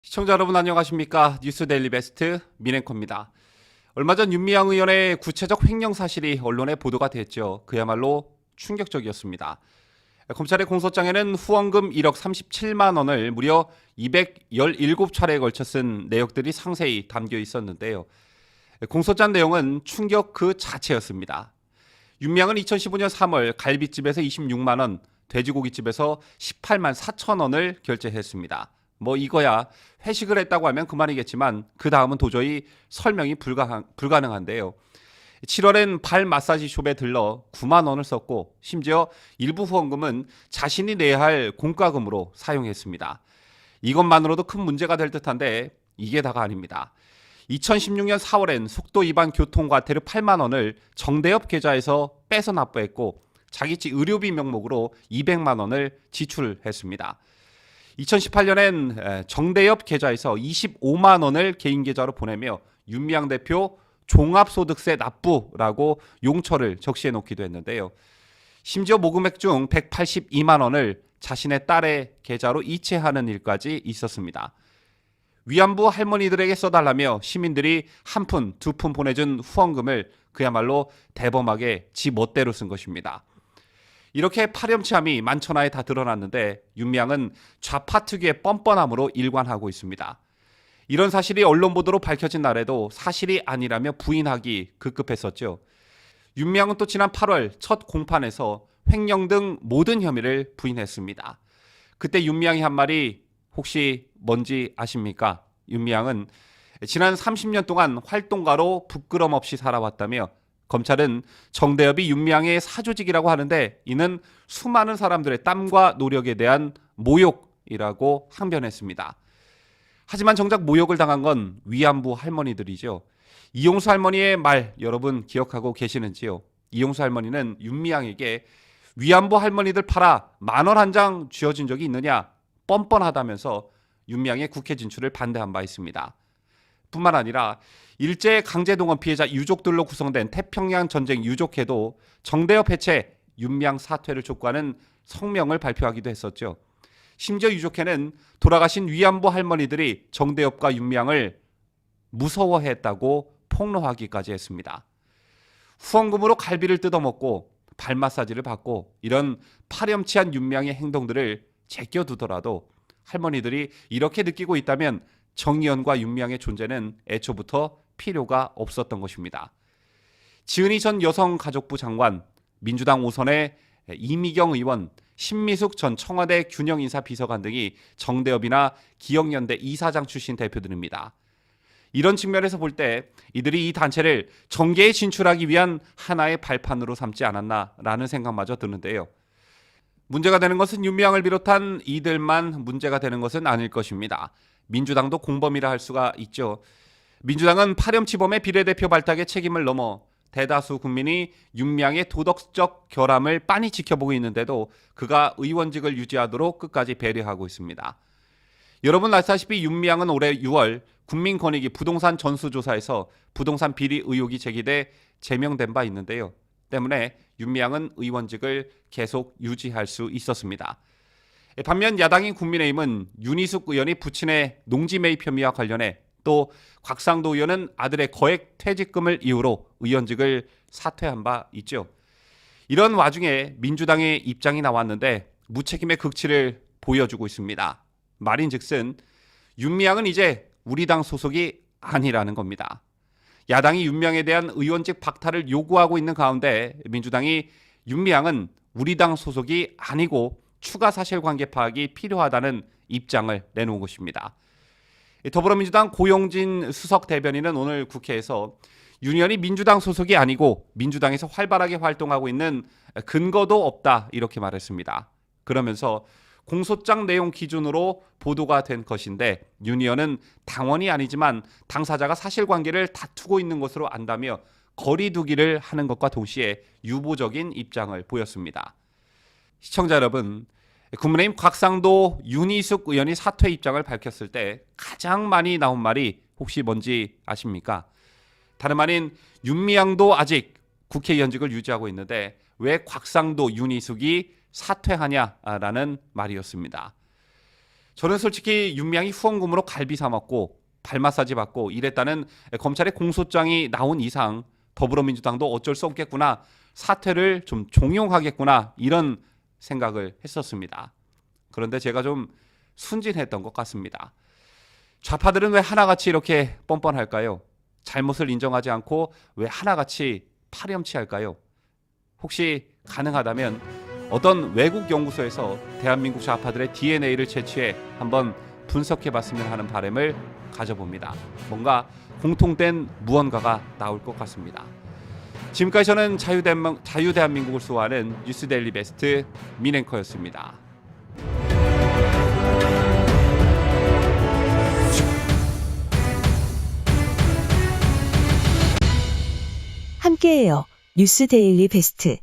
시청자 여러분 안녕하십니까? 뉴스 데일리 베스트 민앵커입니다. 얼마 전 윤미향 의원의 구체적 횡령 사실이 언론에 보도가 됐죠. 그야말로 충격적이었습니다. 검찰의 공소장에는 후원금 1억 37만 원을 무려 217차례에 걸쳐 쓴 내역들이 상세히 담겨 있었는데요. 공소장 내용은 충격 그 자체였습니다. 윤미향은 2015년 3월 갈비집에서 26만 원, 돼지고기집에서 18만 4천 원을 결제했습니다. 뭐 이거야 회식을 했다고 하면 그만이겠지만 그 다음은 도저히 설명이 불가능한데요. 7월엔 발 마사지 숍에 들러 9만 원을 썼고 심지어 일부 후원금은 자신이 내야 할 공과금으로 사용했습니다. 이것만으로도 큰 문제가 될 듯한데 이게 다가 아닙니다. 2016년 4월엔 속도 위반 교통과태료 8만 원을 정대협 계좌에서 빼서 납부했고 자기 집 의료비 명목으로 200만 원을 지출했습니다. 2018년엔 정대협 계좌에서 25만 원을 개인 계좌로 보내며 윤미향 대표 종합소득세 납부라고 용처를 적시해 놓기도 했는데요. 심지어 모금액 중 182만 원을 자신의 딸의 계좌로 이체하는 일까지 있었습니다. 위안부 할머니들에게 써달라며 시민들이 한 푼, 두 푼 보내준 후원금을 그야말로 대범하게 지 멋대로 쓴 것입니다. 이렇게 파렴치함이 만천하에 다 드러났는데 윤미향은 좌파 특유의 뻔뻔함으로 일관하고 있습니다. 이런 사실이 언론 보도로 밝혀진 날에도 사실이 아니라며 부인하기 급급했었죠. 윤미향은 또 지난 8월 첫 공판에서 횡령 등 모든 혐의를 부인했습니다. 그때 윤미향이 한 말이 혹시 뭔지 아십니까? 윤미향은 지난 30년 동안 활동가로 부끄럼 없이 살아왔다며 검찰은 정대협이 윤미향의 사조직이라고 하는데 이는 수많은 사람들의 땀과 노력에 대한 모욕이라고 항변했습니다. 하지만 정작 모욕을 당한 건 위안부 할머니들이죠. 이용수 할머니의 말 여러분 기억하고 계시는지요? 이용수 할머니는 윤미향에게 위안부 할머니들 팔아 10,000원 한 장 쥐어준 적이 있느냐 뻔뻔하다면서 윤미향의 국회 진출을 반대한 바 있습니다. 뿐만 아니라 일제 강제동원 피해자 유족들로 구성된 태평양 전쟁 유족회도 정대협 해체, 윤미향 사퇴를 촉구하는 성명을 발표하기도 했었죠. 심지어 유족회는 돌아가신 위안부 할머니들이 정대협과 윤미향을 무서워했다고 폭로하기까지 했습니다. 후원금으로 갈비를 뜯어먹고 발 마사지를 받고 이런 파렴치한 윤미향의 행동들을 제껴두더라도 할머니들이 이렇게 느끼고 있다면 정의연과 윤미향의 존재는 애초부터 필요가 없었던 것입니다. 지은희 전 여성가족부 장관, 민주당 5선의 이미경 의원, 신미숙 전 청와대 균형인사 비서관 등이 정대협이나 기억연대 이사장 출신 대표들입니다. 이런 측면에서 볼 때 이들이 이 단체를 정계에 진출하기 위한 하나의 발판으로 삼지 않았나라는 생각마저 드는데요. 문제가 되는 것은 윤미향을 비롯한 이들만 문제가 되는 것은 아닐 것입니다. 민주당도 공범이라 할 수가 있죠. 민주당은 파렴치범의 비례대표 발탁의 책임을 넘어 대다수 국민이 윤미향의 도덕적 결함을 빤히 지켜보고 있는데도 그가 의원직을 유지하도록 끝까지 배려하고 있습니다. 여러분 아시다시피 윤미향은 올해 6월 국민권익위 부동산 전수조사에서 부동산 비리 의혹이 제기돼 제명된 바 있는데요. 때문에 윤미향은 의원직을 계속 유지할 수 있었습니다. 반면 야당인 국민의힘은 윤희숙 의원이 부친의 농지 매입 혐의와 관련해 또 곽상도 의원은 아들의 거액 퇴직금을 이유로 의원직을 사퇴한 바 있죠. 이런 와중에 민주당의 입장이 나왔는데 무책임의 극치를 보여주고 있습니다. 말인즉슨 윤미향은 이제 우리 당 소속이 아니라는 겁니다. 야당이 윤미향에 대한 의원직 박탈을 요구하고 있는 가운데 민주당이 윤미향은 우리 당 소속이 아니고 추가 사실관계 파악이 필요하다는 입장을 내놓은 것입니다. 더불어민주당 고용진 수석 대변인은 오늘 국회에서 윤 의원이 민주당 소속이 아니고 민주당에서 활발하게 활동하고 있는 근거도 없다 이렇게 말했습니다. 그러면서 공소장 내용 기준으로 보도가 된 것인데 윤 의원은 당원이 아니지만 당사자가 사실관계를 다투고 있는 것으로 안다며 거리두기를 하는 것과 동시에 유보적인 입장을 보였습니다. 시청자 여러분, 국민의힘 곽상도 윤희숙 의원이 사퇴 입장을 밝혔을 때 가장 많이 나온 말이 혹시 뭔지 아십니까? 다름 아닌 윤미향도 아직 국회의원직을 유지하고 있는데 왜 곽상도 윤희숙이 사퇴하냐라는 말이었습니다. 저는 솔직히 윤미향이 후원금으로 갈비 사 먹고 발 마사지 받고 이랬다는 검찰의 공소장이 나온 이상 더불어민주당도 어쩔 수 없겠구나, 사퇴를 좀 종용하겠구나, 이런 생각을 했었습니다. 그런데 제가 좀 순진했던 것 같습니다. 좌파들은 왜 하나같이 이렇게 뻔뻔할까요? 잘못을 인정하지 않고 왜 하나같이 파렴치할까요? 혹시 가능하다면 어떤 외국 연구소에서 대한민국 좌파들의 DNA를 채취해 한번 분석해봤으면 하는 바람을 가져봅니다. 뭔가 공통된 무언가가 나올 것 같습니다. 지금까지 저는 자유대한민국을 수호하는 뉴스데일리 베스트 민앵커였습니다. 함께해요. 뉴스 데일리 베스트.